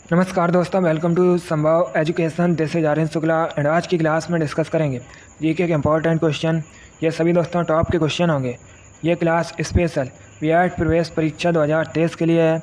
नमस्कार दोस्तों, welcome to Sambhav education. This is Aryan Shukla and आज की क्लास में डिस्कस करेंगे जीके के इम्पोर्टेंट क्वेश्चन। ये सभी दोस्तों टॉप के क्वेश्चन होंगे। ये क्लास स्पेशल बीएड प्रवेश परीक्षा 2023 के लिए है।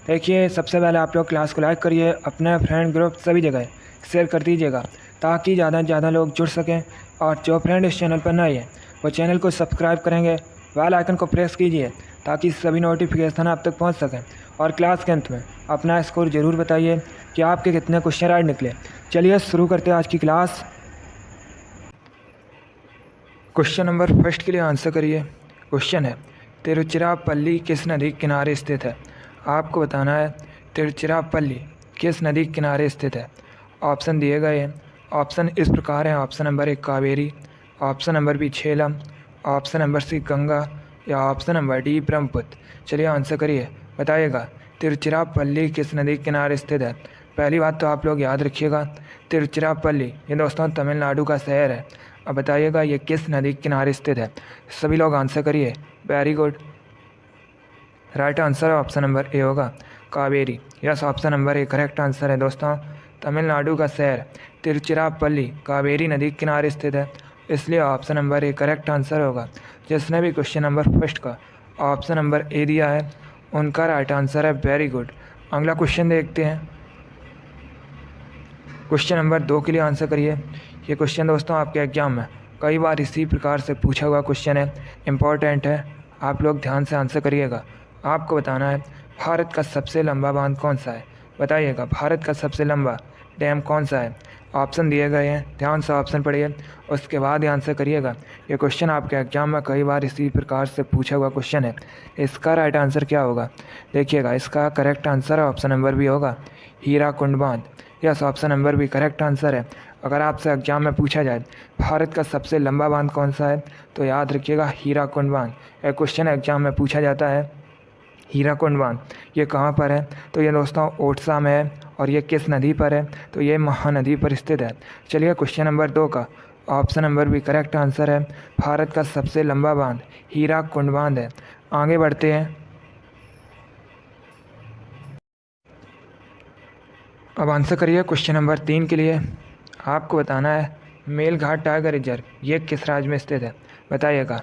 देखिए, सबसे पहले आप लोग क्लास को लाइक करिए, अपने फ्रेंड ग्रुप सभी जगह शेयर कर दीजिएगा ताकि ज़्यादा से ज़्यादा लोग जुड़ सकें। और जो फ्रेंड इस चैनल पर नए हैं वो चैनल को सब्सक्राइब करेंगे, बेल आइकन को प्रेस कीजिए ताकि सभी नोटिफिकेशन आप तक पहुंच सकें। और क्लास के अंत में अपना स्कोर ज़रूर बताइए कि आपके कितने क्वेश्चन राइट निकले। चलिए शुरू करते हैं आज की क्लास। क्वेश्चन नंबर फर्स्ट के लिए आंसर करिए। क्वेश्चन है, तिरुचिरापल्ली किस नदी के किनारे स्थित है? आपको बताना है तिरुचिरापल्ली किस नदी के किनारे स्थित है। ऑप्शन दिए गए हैं। ऑप्शन इस प्रकार हैं। Option number 1 Kaveri, option number B Jhelum, option number C Ganga या ऑप्शन नंबर डी ब्रह्मपुत्र। चलिए आंसर करिए, बताइएगा तिरुचिरापल्ली किस नदी के किनारे स्थित है। पहली बात तो आप लोग याद रखिएगा, तिरुचिरापल्ली ये दोस्तों तमिलनाडु का शहर है। अब बताइएगा ये किस नदी के किनारे स्थित है। सभी लोग आंसर करिए। Very good, right answer option number A होगा, Kaveri. Yes, option number A correct answer है दोस्तों। तमिलनाडु का शहर तिरुचिरापल्ली कावेरी नदी के किनारे स्थित है, इसलिए option number A correct answer होगा। जिसने भी क्वेश्चन नंबर फर्स्ट का ऑप्शन नंबर ए दिया है उनका राइट आंसर है। Very good. अगला क्वेश्चन देखते हैं। क्वेश्चन नंबर 2 के लिए आंसर करिए। ये क्वेश्चन दोस्तों आपके एग्जाम में कई बार इसी प्रकार से पूछा हुआ क्वेश्चन है, इम्पॉर्टेंट है, आप लोग ध्यान से आंसर करिएगा। आपको बताना है भारत का सबसे लंबा बांध कौन सा है। बताइएगा भारत का सबसे लंबा डैम कौन सा है। ऑप्शन दिए गए हैं, ध्यान से ऑप्शन पढ़िए, उसके बाद आंसर करिएगा। ये क्वेश्चन आपके एग्जाम में कई बार इसी प्रकार से पूछा हुआ क्वेश्चन है। इसका राइट आंसर क्या होगा देखिएगा। इसका correct answer option number B होगा, हीराकुंड बांध। Yes, option number B correct answer है। अगर आपसे एग्जाम में पूछा जाए भारत का सबसे लंबा बांध कौन सा है तो याद रखिएगा हीराकुंड बांध। यह क्वेश्चन एग्जाम में पूछा जाता है। हीराकुंड बांध ये कहाँ पर है तो ये दोस्तों ओडिशा में है। और ये किस नदी पर है तो ये महानदी पर स्थित है। चलिए क्वेश्चन नंबर 2 का ऑप्शन नंबर भी करेक्ट आंसर है। भारत का सबसे लंबा बांध हीराकुंड बांध है। आगे बढ़ते हैं। अब आंसर करिए क्वेश्चन नंबर 3 के लिए। आपको बताना है मेलघाट टाइगर रिजर्व ये किस राज्य में स्थित है। बताइएगा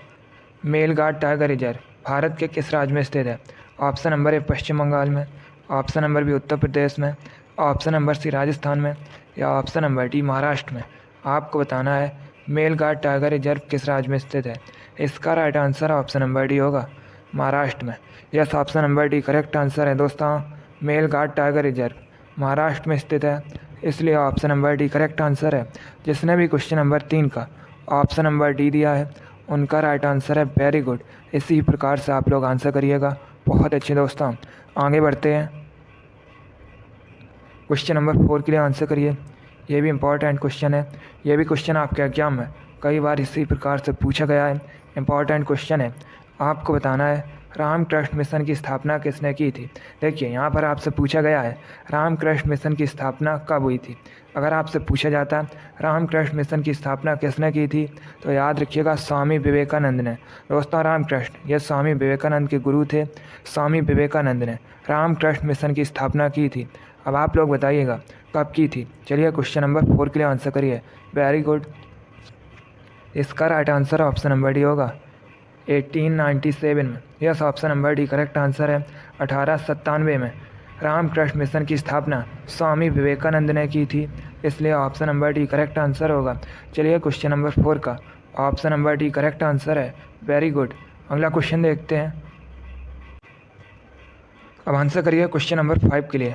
मेलघाट टाइगर रिजर्व भारत के किस राज्य में स्थित है। ऑप्शन नंबर ए पश्चिम बंगाल में, option number B Uttar Pradesh में, ऑप्शन नंबर सी राजस्थान में या ऑप्शन नंबर डी महाराष्ट्र में। आपको बताना है मेलघाट टाइगर रिजर्व किस राज्य में स्थित है। इसका right answer option number D होगा, महाराष्ट्र में। Yes, option number D correct answer है दोस्तों। मेलघाट टाइगर रिजर्व महाराष्ट्र में स्थित है, इसलिए option number D correct answer है। जिसने भी क्वेश्चन नंबर 3 का ऑप्शन नंबर डी दिया है उनका राइट आंसर है। वेरी गुड, इसी प्रकार से आप लोग आंसर करिएगा। बहुत अच्छे दोस्तों, आगे बढ़ते हैं। क्वेश्चन नंबर 4 के लिए आंसर करिए। ये भी इम्पॉर्टेंट क्वेश्चन है। ये भी क्वेश्चन आपके एग्जाम में कई बार इसी प्रकार से पूछा गया है, इम्पॉर्टेंट क्वेश्चन है। आपको बताना है रामकृष्ण मिशन की स्थापना किसने की थी। देखिए यहाँ पर आपसे पूछा गया है रामकृष्ण मिशन की स्थापना कब हुई थी। अगर आपसे पूछा जाता रामकृष्ण मिशन की स्थापना किसने की थी तो याद रखिएगा स्वामी विवेकानंद ने। दोस्तों रामकृष्ण ये स्वामी विवेकानंद के गुरु थे। स्वामी विवेकानंद ने रामकृष्ण मिशन की स्थापना की थी। अब आप लोग बताइएगा कब की थी। चलिए क्वेश्चन नंबर 4 के लिए आंसर करिए। वेरी गुड, इसका right answer option number D होगा 1897 में। Yes, option number D correct answer है। 1897 में रामकृष्ण मिशन की स्थापना स्वामी विवेकानंद ने की थी, इसलिए option number D correct answer होगा। चलिए क्वेश्चन नंबर 4 का option number D correct answer है। Very good. अगला क्वेश्चन देखते हैं। अब आंसर करिए क्वेश्चन नंबर 5 के लिए।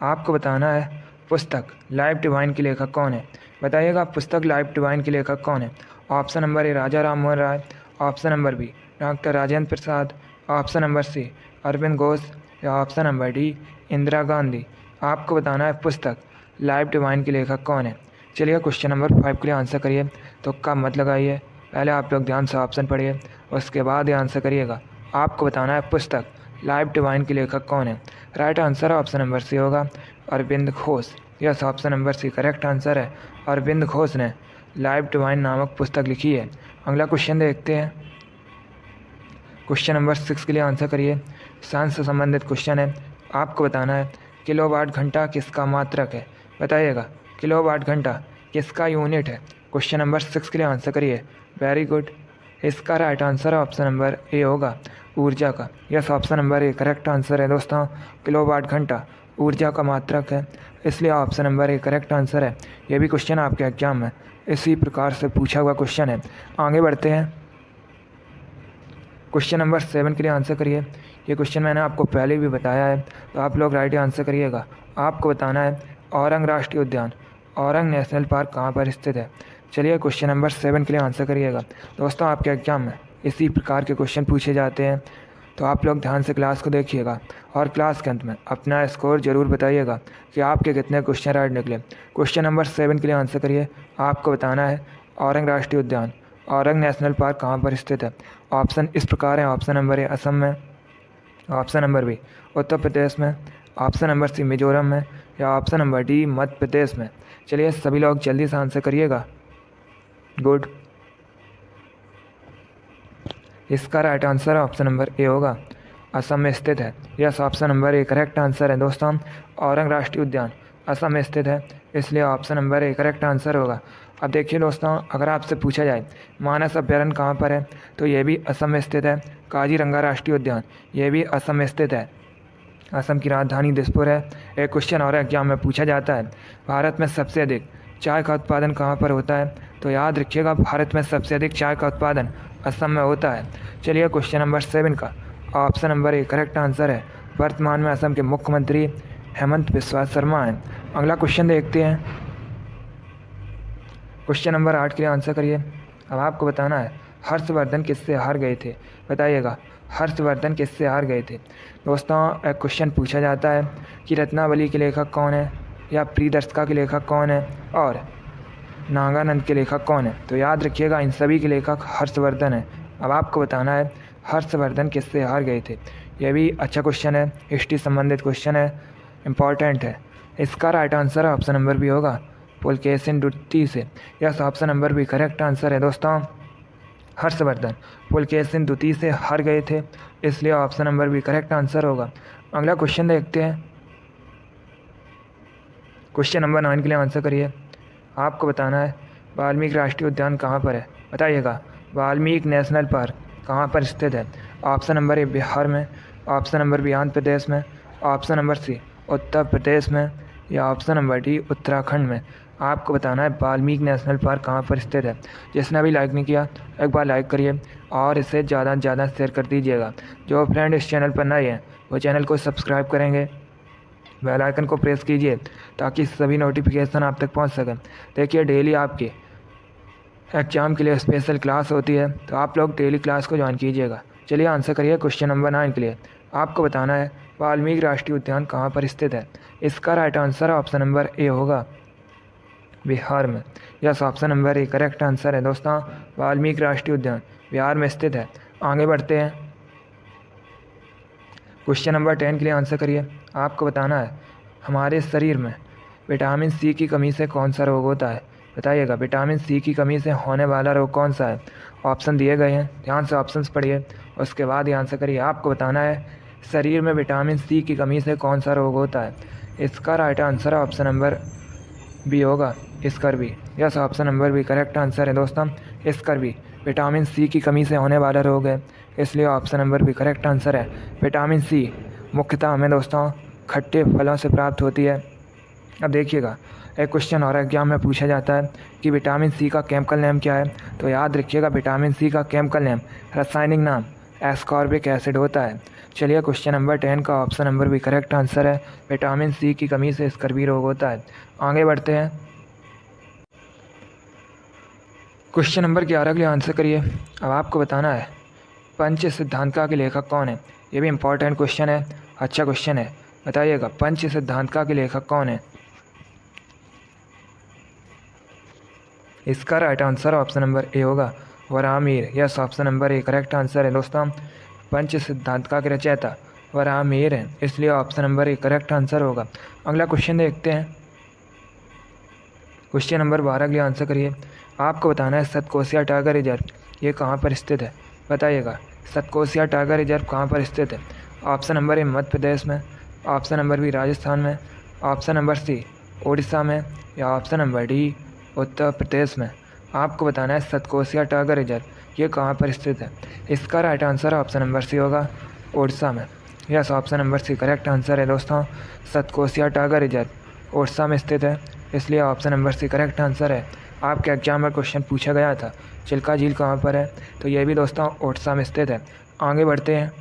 आपको बताना है पुस्तक लाइफ डिवाइन के लेखक कौन है। बताइएगा पुस्तक लाइफ डिवाइन के लेखक कौन है। Option number A Raja Ram Mohan Roy, option number B doctor Rajendra Prasad, option number C Aurobindo Ghosh या option number D Indira Gandhi. आपको बताना है पुस्तक लाइफ डिवाइन के लेखक कौन है। चलिए क्वेश्चन नंबर 5 के लिए आंसर करिए। तो कब मत लगाइए, पहले आप लोग ध्यान से ऑप्शन पढ़िए, उसके बाद ही आंसर करिएगा। आपको बताना है पुस्तक लाइफ डिवाइन के लेखक कौन है। Right answer option number C होगा, Aurobindo Ghosh. Yes, option number C correct answer है। अरविंद घोष ने लाइफ डिवाइन नामक पुस्तक लिखी है। अगला क्वेश्चन देखते हैं। क्वेश्चन नंबर 6 के लिए आंसर करिए। साइंस से संबंधित क्वेश्चन है। आपको बताना है किलोवाट घंटा किसका मात्रक है? बताइएगा। किलोवाट घंटा किसका यूनिट है? क्वेश्चन नंबर 6 के लिए आंसर करिए। Very good. इसका right answer option number A होगा, ऊर्जा का। Yes, option number A correct answer है दोस्तों। किलोवाट घंटा ऊर्जा का मात्रक है, इसलिए option number A correct answer है। ये भी क्वेश्चन आपके एग्जाम में इसी प्रकार से पूछा हुआ क्वेश्चन है। आगे बढ़ते हैं। क्वेश्चन नंबर 7 के लिए आंसर करिए। ये क्वेश्चन मैंने आपको पहले भी बताया है, तो आप लोग राइट आंसर करिएगा। आपको बताना है औरंग राष्ट्रीय उद्यान, औरंग नेशनल पार्क कहाँ पर स्थित है? चलिए क्वेश्चन नंबर 7 के लिए आंसर करिएगा। दोस्तों आपके एग्जाम में इसी प्रकार के क्वेश्चन पूछे जाते हैं, तो आप लोग ध्यान से क्लास को देखिएगा और क्लास के अंत में अपना स्कोर ज़रूर बताइएगा कि आपके कितने क्वेश्चन राइट निकले। क्वेश्चन नंबर 7 के लिए आंसर करिए। आपको बताना है औरंग राष्ट्रीय उद्यान, औरंग नेशनल पार्क कहाँ पर स्थित है? ऑप्शन इस प्रकार है। ऑप्शन नंबर ए असम में, option number B Uttar Pradesh में, ऑप्शन नंबर सी मिजोरम में, या option number D Madhya Pradesh में। चलिए सभी लोग जल्दी से आंसर करिएगा। गुड। इसका right answer option number A होगा, असम में स्थित है। Yes, option number A correct answer है दोस्तों। औरंग राष्ट्रीय उद्यान असम में स्थित है, इसलिए option number A correct answer होगा। अब देखिए दोस्तों, अगर आपसे पूछा जाए मानस अभ्यारण्य कहाँ पर है, तो ये भी असम में स्थित है। काजीरंगा राष्ट्रीय उद्यान ये भी असम में स्थित है। असम की राजधानी दिसपुर है। एक क्वेश्चन और एग्जाम में पूछा जाता है, भारत में सबसे अधिक चाय का उत्पादन कहाँ पर होता है? तो याद रखिएगा, भारत में सबसे अधिक चाय का उत्पादन असम में होता है। चलिए क्वेश्चन नंबर 7 का option number A correct answer है। वर्तमान में असम के मुख्यमंत्री हेमंत बिस्वा शर्मा हैं। अगला क्वेश्चन देखते हैं। क्वेश्चन नंबर 8 के लिए आंसर करिए। अब आपको बताना है हर्षवर्धन किससे हार गए थे? बताइएगा, हर्षवर्धन किससे हार गए थे? दोस्तों एक क्वेश्चन पूछा जाता है कि रत्नावली के लेखक कौन है, या प्रियदर्शिका के लेखक कौन है, और नागानंद के लेखक कौन है? तो याद रखिएगा, इन सभी के लेखक हर्षवर्धन है। अब आपको बताना है हर्षवर्धन किससे हार गए थे। यह भी अच्छा क्वेश्चन है, हिस्ट्री संबंधित क्वेश्चन है, इम्पॉर्टेंट है। इसका right answer option number B होगा, पुलकेशिन द्वितीय से। Yes, option number B correct answer है दोस्तों। हर्षवर्धन पुलकेशिन द्वितीय से हार गए थे, इसलिए option number B correct answer होगा। अगला क्वेश्चन देखते हैं। क्वेश्चन नंबर 9 के लिए आंसर करिए। आपको बताना है वाल्मीकि राष्ट्रीय उद्यान कहाँ पर है? बताइएगा, वाल्मीकि नेशनल पार्क कहाँ पर स्थित है? ऑप्शन नंबर ए बिहार में, option number B Andhra Pradesh में, ऑप्शन नंबर सी उत्तर प्रदेश में, या ऑप्शन नंबर डी उत्तराखंड में। आपको बताना है वाल्मीकि नेशनल पार्क कहाँ पर स्थित है। जिसने अभी लाइक नहीं किया, एक बार लाइक करिए और इसे ज़्यादा से ज़्यादा शेयर कर दीजिएगा। जो फ्रेंड इस चैनल पर नए हैं वो चैनल को सब्सक्राइब करेंगे, बेल आइकन को प्रेस कीजिए ताकि सभी नोटिफिकेशन आप तक पहुंच सकें। देखिए डेली आपके एग्जाम के लिए स्पेशल क्लास होती है, तो आप लोग डेली क्लास को ज्वाइन कीजिएगा। चलिए आंसर करिए क्वेश्चन नंबर 9 के लिए। आपको बताना है वाल्मीकि राष्ट्रीय उद्यान कहाँ पर स्थित है। इसका right answer option number A होगा, बिहार में। Yes, option number A correct answer है दोस्तों। वाल्मीकि राष्ट्रीय उद्यान बिहार में स्थित है। आगे बढ़ते हैं। क्वेश्चन नंबर 10 के लिए आंसर करिए। आपको बताना है हमारे शरीर में विटामिन सी की कमी से कौन सा रोग होता है? बताइएगा, विटामिन सी की कमी से होने वाला रोग कौन सा है? ऑप्शन दिए गए हैं, ध्यान से ऑप्शंस पढ़िए, उसके बाद ही आंसर करिए। आपको बताना है शरीर में विटामिन सी की कमी से कौन सा रोग होता है। इसका right answer option number B होगा, scurvy. Yes, option number B correct answer है दोस्तों। स्कर्वी विटामिन सी की कमी से होने वाला रोग है, इसलिए option number B correct answer है। विटामिन सी मुख्यतः हमें दोस्तों खट्टे फलों से प्राप्त होती है। अब देखिएगा, एक क्वेश्चन और एग्जाम में पूछा जाता है कि विटामिन सी का केमिकल नेम क्या है? तो याद रखिएगा, विटामिन सी का केमिकल नेम, रासायनिक नाम एस्कॉर्बिक एसिड होता है। चलिए क्वेश्चन नंबर 10 का ऑप्शन नंबर भी करेक्ट आंसर है। विटामिन सी की कमी से स्कर्वी रोग होता है। आगे बढ़ते हैं। क्वेश्चन नंबर 11 के लिए आंसर करिए। अब आपको बताना है पंच सिद्धांतिका के लेखक कौन है। ये भी इम्पॉर्टेंट क्वेश्चन है, अच्छा क्वेश्चन है। बताइएगा, पंच सिद्धांतिका के लेखक कौन है? इसका right answer option number A होगा, Varahamihira. Yes, option number A correct answer है दोस्तों। पंच सिद्धांतिका के रचयिता वराहमिहिर हैं, इसलिए option number A correct answer होगा। अगला क्वेश्चन देखते हैं। क्वेश्चन नंबर 12 के लिए आंसर करिए। आपको बताना है सतकोसिया टाइगर रिजर्व ये कहाँ पर स्थित है। बताइएगा, सतकोसिया टाइगर रिजर्व कहाँ पर स्थित है। ऑप्शन नंबर ए मध्य प्रदेश में, ऑप्शन नंबर बी राजस्थान में, ऑप्शन नंबर सी उड़ीसा में, या option number D Uttar Pradesh में। आपको बताना है सतकोसिया टाइगर रिजर्व ये कहाँ पर स्थित है। इसका right answer option number C होगा उड़ीसा में। Yes, option number C correct answer है दोस्तों। सतकोसिया टाइगर रिजर्व उड़ीसा में स्थित है, इसलिए option number C correct answer है। आपके एग्जाम में क्वेश्चन पूछा गया था चिल्का झील कहाँ पर है, तो ये भी दोस्तों उड़ीसा में स्थित है। आगे बढ़ते हैं,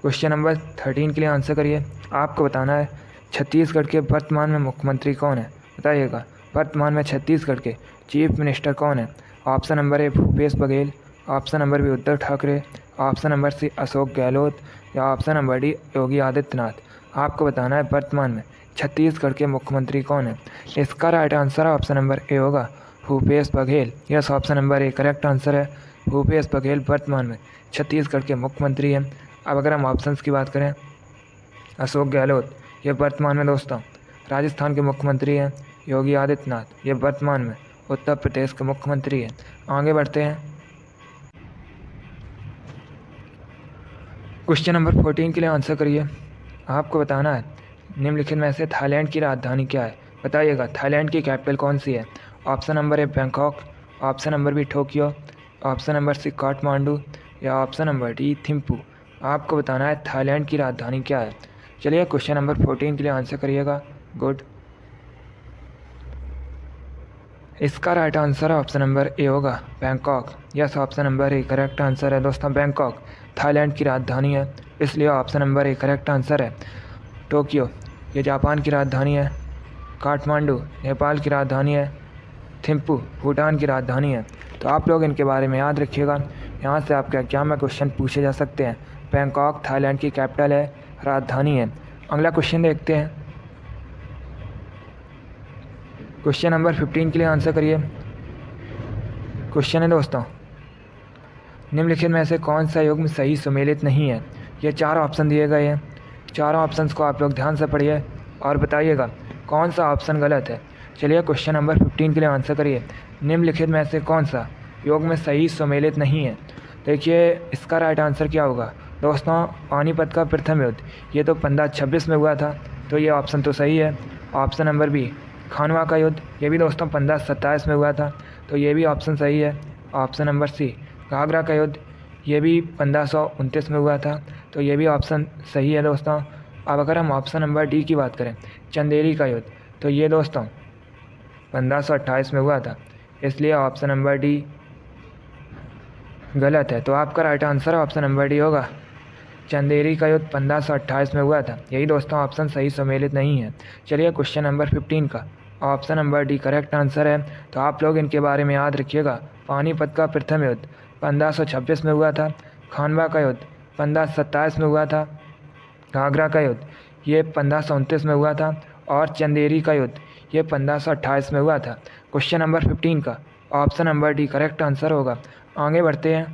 क्वेश्चन नंबर 13 के लिए आंसर करिए। आपको बताना है छत्तीसगढ़ के वर्तमान में मुख्यमंत्री कौन है, बताइएगा। वर्तमान में छत्तीसगढ़ के चीफ मिनिस्टर कौन है। Option number A Bhupesh Baghel, option number B Uddhav Thackeray, option number C Ashok Gehlot, या option number D Yogi Adityanath. आपको बताना है वर्तमान में छत्तीसगढ़ के मुख्यमंत्री कौन है। इसका right answer option number A होगा Bhupesh Baghel. Yes, option number A correct answer है। भूपेश बघेल वर्तमान में छत्तीसगढ़ के मुख्यमंत्री हैं। अब अगर हम ऑप्शंस की बात करें, अशोक गहलोत ये वर्तमान में दोस्तों राजस्थान के मुख्यमंत्री हैं। योगी आदित्यनाथ ये वर्तमान में उत्तर प्रदेश के मुख्यमंत्री हैं। आगे बढ़ते हैं, क्वेश्चन नंबर 14 के लिए आंसर करिए। आपको बताना है निम्नलिखित में से थाईलैंड की राजधानी क्या है, बताइएगा। थाईलैंड की कैपिटल कौन सी है। Option number A Bangkok, option number B Tokyo, option number C Kathmandu, या ऑप्शन नंबर डी थिम्पू। आपको बताना है थाईलैंड की राजधानी क्या है। चलिए क्वेश्चन नंबर 14 के लिए आंसर करिएगा। गुड, इसका right answer option number A होगा Bangkok. Yes, option number A correct answer है दोस्तों। बैंकॉक थाईलैंड की राजधानी है, इसलिए option number A correct answer है। टोक्यो ये जापान की राजधानी है। काठमांडू नेपाल की राजधानी है। थिम्पू भूटान की राजधानी है। तो आप लोग इनके बारे में याद रखिएगा, यहाँ से आपके एग्जाम में क्वेश्चन पूछे जा सकते हैं। बैंकॉक थाईलैंड की कैपिटल है, राजधानी है। अगला क्वेश्चन देखते हैं, क्वेश्चन नंबर 15 के लिए आंसर करिए। क्वेश्चन है दोस्तों निम्नलिखित में से कौन सा युग्म सही सुमेलित नहीं है। ये 4 ऑप्शन दिए गए हैं। चारों ऑप्शंस को आप लोग ध्यान से पढ़िए और बताइएगा कौन सा ऑप्शन गलत है। चलिए क्वेश्चन नंबर 15 के लिए आंसर करिए। निम्नलिखित में से कौन सा योग में सही सुमेलित नहीं है। देखिए इसका राइट आंसर क्या होगा दोस्तों, पानीपत का प्रथम युद्ध ये तो 1526 में हुआ था, तो ये ऑप्शन तो सही है। ऑप्शन नंबर बी खानवा का युद्ध ये भी दोस्तों 1527 में हुआ था, तो ये भी ऑप्शन सही है। ऑप्शन नंबर सी घाघरा का युद्ध ये भी 1529 में हुआ था, तो ये भी ऑप्शन सही है दोस्तों। अब अगर हम ऑप्शन नंबर डी की बात करें चंदेरी का युद्ध, तो ये दोस्तों 1528 में हुआ था, इसलिए ऑप्शन नंबर डी गलत है। तो आपका right answer option number D होगा चंदेरी का युद्ध 1528 में हुआ था। यही दोस्तों ऑप्शन सही सम्मिलित नहीं है। चलिए क्वेश्चन नंबर 15 का option number D correct answer है। तो आप लोग इनके बारे में याद रखिएगा। पानीपत का प्रथम युद्ध 1526 में हुआ था। खानवा का युद्ध 1527 में हुआ था। घाघरा का युद्ध ये 1529 में हुआ था। और चंदेरी का युद्ध ये 1528 में हुआ था। क्वेश्चन नंबर 15 का option number D correct answer होगा। आगे बढ़ते हैं,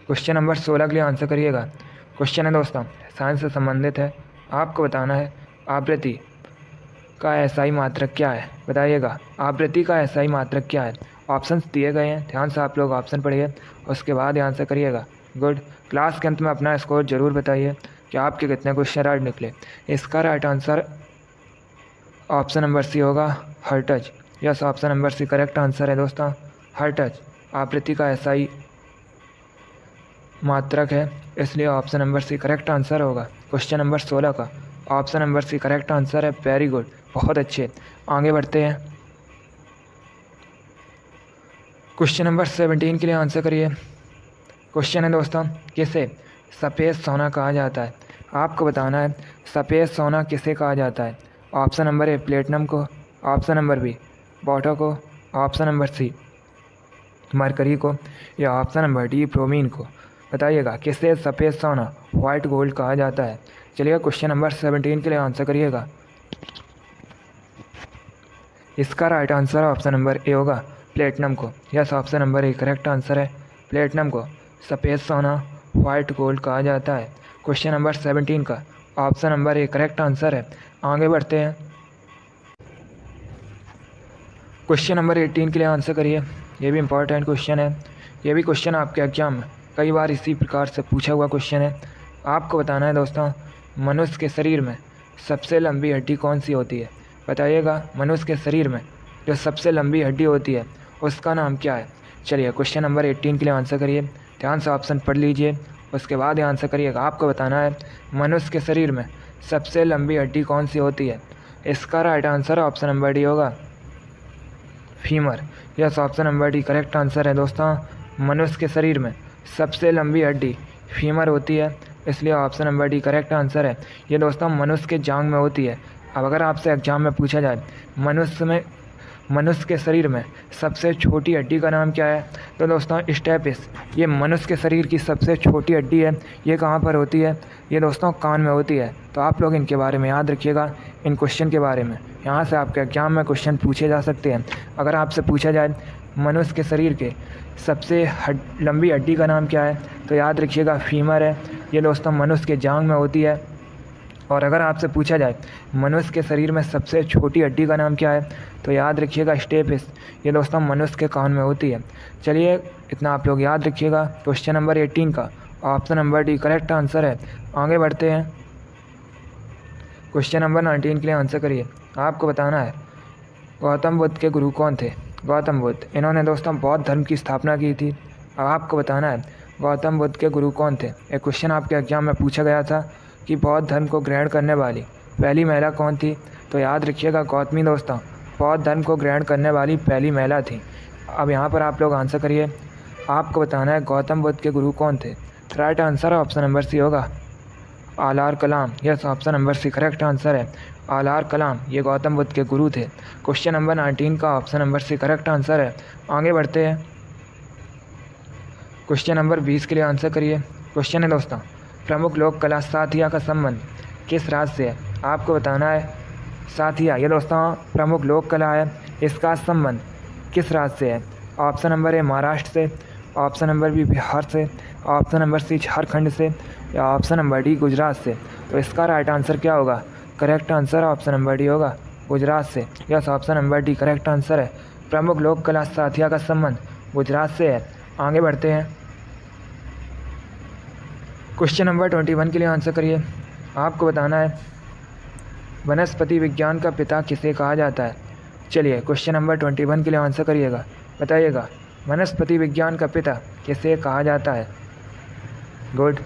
क्वेश्चन नंबर 16 के लिए आंसर करिएगा। क्वेश्चन है दोस्तों साइंस से संबंधित है। आपको बताना है आवृत्ति का एसआई मात्रक क्या है, बताइएगा। आवृत्ति का एसआई मात्रक क्या है। ऑप्शंस दिए गए हैं, ध्यान से आप लोग ऑप्शन पढ़िए, उसके बाद आंसर करिएगा। गुड। क्लास के अंत में अपना स्कोर जरूर बताइए कि आपके कितने क्वेश्चन राइट निकले। इसका right answer option number C होगा hertz. Yes, option number C correct answer है दोस्तों, हर्ट्ज आवृत्ति का एसआई मात्रक है, इसलिए option number C correct answer होगा। क्वेश्चन नंबर 16 का option number C correct answer है। वेरी गुड, बहुत अच्छे। आगे बढ़ते हैं, क्वेश्चन नंबर 17 के लिए आंसर करिए। क्वेश्चन है दोस्तों किसे सफ़ेद सोना कहा जाता है। आपको बताना है सफ़ेद सोना किसे कहा जाता है। ऑप्शन नंबर ए प्लेटिनम को, ऑप्शन नंबर बी बॉटो को, ऑप्शन नंबर सी मरकरी को, या ऑप्शन नंबर डी ब्रोमीन को। बताइएगा किसे सफ़ेद सोना वाइट गोल्ड कहा जाता है। चलिए क्वेश्चन नंबर 17 के लिए आंसर करिएगा। इसका right answer option number A होगा प्लेटिनम को। Yes, option number A correct answer है। प्लेटिनम को सफ़ेद सोना वाइट गोल्ड कहा जाता है। क्वेश्चन नंबर 17 का option number A correct answer है। आगे बढ़ते हैं, क्वेश्चन नंबर 18 के लिए आंसर करिए। ये भी इम्पॉर्टेंट क्वेश्चन है। ये भी क्वेश्चन आपके एग्जाम में कई बार इसी प्रकार से पूछा हुआ क्वेश्चन है। आपको बताना है दोस्तों, मनुष्य के शरीर में सबसे लंबी हड्डी कौन सी होती है? बताइएगा, मनुष्य के शरीर में जो सबसे लंबी हड्डी होती है उसका नाम क्या है? चलिए क्वेश्चन नंबर 18 के लिए आंसर करिए। ध्यान से ऑप्शन पढ़ लीजिए, उसके बाद आंसर करिएगा। आपको बताना है मनुष्य के शरीर में सबसे लंबी हड्डी कौन सी होती है? इसका right answer option number D होगा, femur. Yes, option number D correct answer है दोस्तों। मनुष्य के शरीर में सबसे लंबी हड्डी फीमर होती है, इसलिए option number D correct answer है। ये दोस्तों मनुष्य के जांघ में होती है। अब अगर आपसे एग्जाम में पूछा जाए मनुष्य के शरीर में सबसे छोटी हड्डी का नाम क्या है, तो दोस्तों स्टेपिस। ये मनुष्य के शरीर की सबसे छोटी हड्डी है। ये कहाँ पर होती है? ये दोस्तों कान में होती है। तो आप लोग इनके बारे में याद रखिएगा, इन क्वेश्चन के बारे में। यहाँ से आपके एग्जाम में क्वेश्चन पूछे जा सकते हैं। अगर आपसे पूछा जाए मनुष्य के शरीर के सबसे लंबी हड्डी का नाम क्या है, तो याद रखिएगा फीमर है। ये दोस्तों मनुष्य के जांघ में होती है। और अगर आपसे पूछा जाए मनुष्य के शरीर में सबसे छोटी हड्डी का नाम क्या है, तो याद रखिएगा स्टेपिस। ये दोस्तों मनुष्य के कान में होती है। चलिए इतना आप लोग याद रखिएगा। क्वेश्चन नंबर 18 का option number D correct answer है। आगे बढ़ते हैं, क्वेश्चन नंबर 19 के लिए आंसर करिए। आपको बताना है गौतम बुद्ध के गुरु कौन थे? गौतम बुद्ध, इन्होंने दोस्तों बौद्ध धर्म की स्थापना की थी। अब आपको बताना है गौतम बुद्ध के गुरु कौन थे। एक क्वेश्चन आपके एग्जाम में पूछा गया था कि बौद्ध धर्म को ग्रहण करने वाली पहली महिला कौन थी, तो याद रखिएगा गौतमी दोस्तों बौद्ध धर्म को ग्रहण करने वाली पहली महिला थी। अब यहाँ पर आप लोग आंसर करिए। आपको बताना है गौतम बुद्ध के गुरु कौन थे। Right answer option number C होगा, Alara Kalama. Yes, option number C correct answer है, आलार कलाम। ये गौतम बुद्ध के गुरु थे। क्वेश्चन नंबर 19 का option number C correct answer है। आगे बढ़ते हैं, क्वेश्चन नंबर 20 के लिए आंसर करिए। क्वेश्चन है दोस्तों, प्रमुख लोक कला साथिया का संबंध किस राज्य से है? आपको बताना है साथिया, ये दोस्तों प्रमुख लोक कला है, इसका संबंध किस राज्य से है? ऑप्शन नंबर ए महाराष्ट्र से, ऑप्शन नंबर बी बिहार से, ऑप्शन नंबर सी झारखंड से, या ऑप्शन नंबर डी गुजरात से। तो इसका राइट आंसर क्या होगा? Correct answer option number D होगा, गुजरात से। Yes, option number D correct answer है। प्रमुख लोक कला साथिया का संबंध गुजरात से है। आगे बढ़ते हैं, क्वेश्चन नंबर 21 के लिए आंसर करिए। आपको बताना है वनस्पति विज्ञान का पिता किसे कहा जाता है? चलिए क्वेश्चन नंबर 21 के लिए आंसर करिएगा। बताइएगा वनस्पति विज्ञान का पिता किसे कहा जाता है? गुड,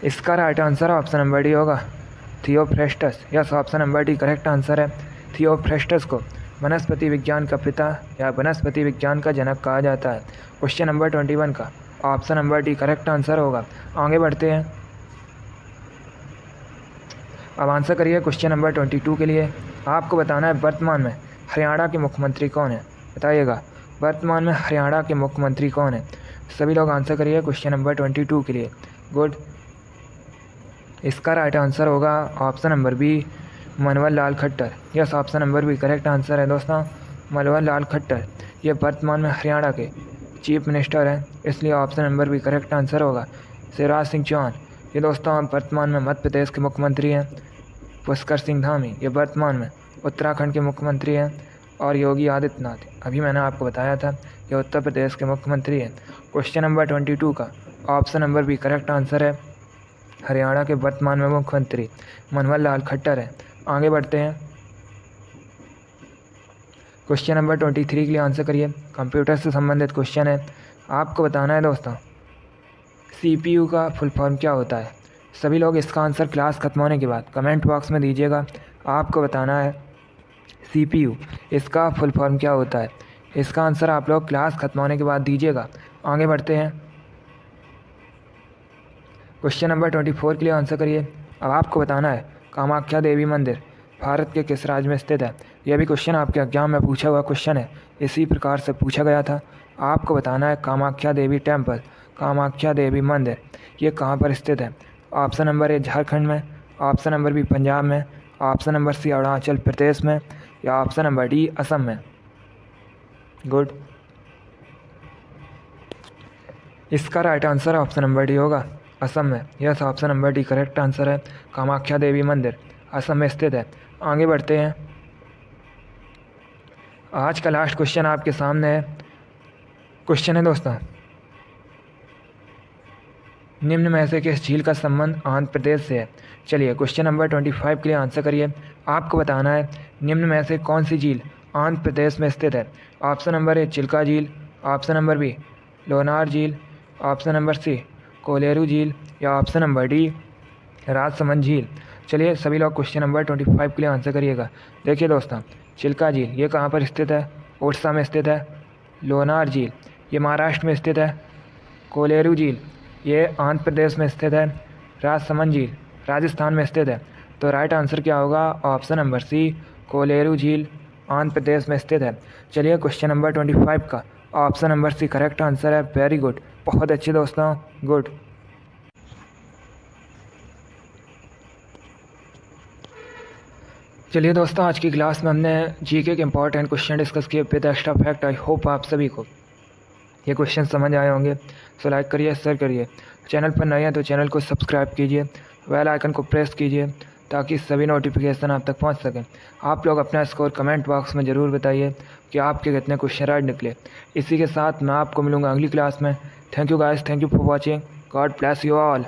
इसका right answer option number D होगा, Theophrastus. Yes, option number D correct answer है। थियोफ्रेस्टस को वनस्पति विज्ञान का पिता या वनस्पति विज्ञान का जनक कहा जाता है। क्वेश्चन नंबर 21 का option number D correct answer होगा। आगे बढ़ते हैं, अब आंसर करिए क्वेश्चन नंबर 22 के लिए। आपको बताना है वर्तमान में हरियाणा के मुख्यमंत्री कौन है? बताइएगा वर्तमान में हरियाणा के मुख्यमंत्री कौन है? सभी लोग आंसर करिए क्वेश्चन नंबर 22 के लिए। गुड, इसका राइट आंसर होगा option number B, Manohar Lal Khattar. Yes, option number B correct answer है दोस्तों, मनोहर लाल खट्टर। ये वर्तमान में हरियाणा के चीफ मिनिस्टर हैं, इसलिए option number B correct answer होगा। शिवराज सिंह चौहान, ये दोस्तों वर्तमान में मध्य प्रदेश के मुख्यमंत्री हैं। पुष्कर सिंह धामी, ये वर्तमान में उत्तराखंड के मुख्यमंत्री हैं। और योगी आदित्यनाथ, अभी मैंने आपको बताया था, ये उत्तर प्रदेश के मुख्यमंत्री हैं। क्वेश्चन नंबर 22 का option number B correct answer है, हरियाणा के वर्तमान में मुख्यमंत्री मनोहर लाल खट्टर है। आगे बढ़ते हैं, क्वेश्चन नंबर 23 के लिए आंसर करिए। कंप्यूटर से संबंधित क्वेश्चन है। आपको बताना है दोस्तों CPU का फुल फॉर्म क्या होता है? सभी लोग इसका आंसर क्लास खत्म होने के बाद कमेंट बॉक्स में दीजिएगा। आपको बताना है CPU इसका फुल फॉर्म क्या होता है? इसका आंसर आप लोग क्लास खत्म होने के बाद दीजिएगा। आगे बढ़ते हैं, क्वेश्चन नंबर 24 के लिए आंसर करिए। अब आपको बताना है कामाख्या देवी मंदिर भारत के किस राज्य में स्थित है? यह भी क्वेश्चन आपके एग्जाम में पूछा हुआ क्वेश्चन है, इसी प्रकार से पूछा गया था। आपको बताना है कामाख्या देवी टेम्पल, कामाख्या देवी मंदिर, ये कहाँ पर स्थित है? ऑप्शन नंबर ए झारखंड में, ऑप्शन नंबर बी पंजाब में, ऑप्शन नंबर सी अरुणाचल प्रदेश में, या ऑप्शन नंबर डी असम में। गुड, इसका right answer option number D होगा, असम में। Yes, option number D correct answer है। कामाख्या देवी मंदिर असम में स्थित है। आगे बढ़ते हैं, आज का लास्ट क्वेश्चन आपके सामने है। क्वेश्चन है दोस्तों निम्न में से किस झील का संबंध आंध्र प्रदेश से है? चलिए क्वेश्चन नंबर 25 के लिए आंसर करिए। आपको बताना है निम्न में से कौन सी झील आंध्र प्रदेश में स्थित है। ऑप्शन नंबर ए चिल्का झील, ऑप्शन नंबर बी लोनार झील, ऑप्शन नंबर सी कोलेरू झील या ऑप्शन नंबर डी राजसमंद झील। चलिए सभी लोग क्वेश्चन नंबर 25 के लिए आंसर करिएगा। देखिए दोस्तों, चिल्का झील ये कहाँ पर स्थित है? उड़ीसा में स्थित है। लोनार झील ये महाराष्ट्र में स्थित है। कोलेरू झील ये आंध्र प्रदेश में स्थित है। राजसमंद झील राजस्थान में स्थित है। तो राइट आंसर क्या होगा? ऑप्शन नंबर सी कोलेरू झील आंध्र प्रदेश में स्थित है। चलिए क्वेश्चन नंबर 25 का option number C correct answer है। वेरी गुड, बहुत अच्छे दोस्तों, गुड। चलिए दोस्तों, आज की क्लास में हमने जीके के इंपॉर्टेंट क्वेश्चन डिस्कस किए with extra fact. I hope आप सभी को ये क्वेश्चन समझ आए होंगे। सो लाइक करिए, शेयर करिए। चैनल पर नए हैं तो चैनल को सब्सक्राइब कीजिए, बेल आइकन को प्रेस कीजिए ताकि सभी नोटिफिकेशन आप तक पहुंच सकें। आप लोग अपना स्कोर कमेंट बॉक्स में ज़रूर बताइए कि आपके कितने क्वेश्चन राइट निकले। इसी के साथ मैं आपको मिलूँगा अगली क्लास में। Thank you guys, thank you for watching. God bless you all.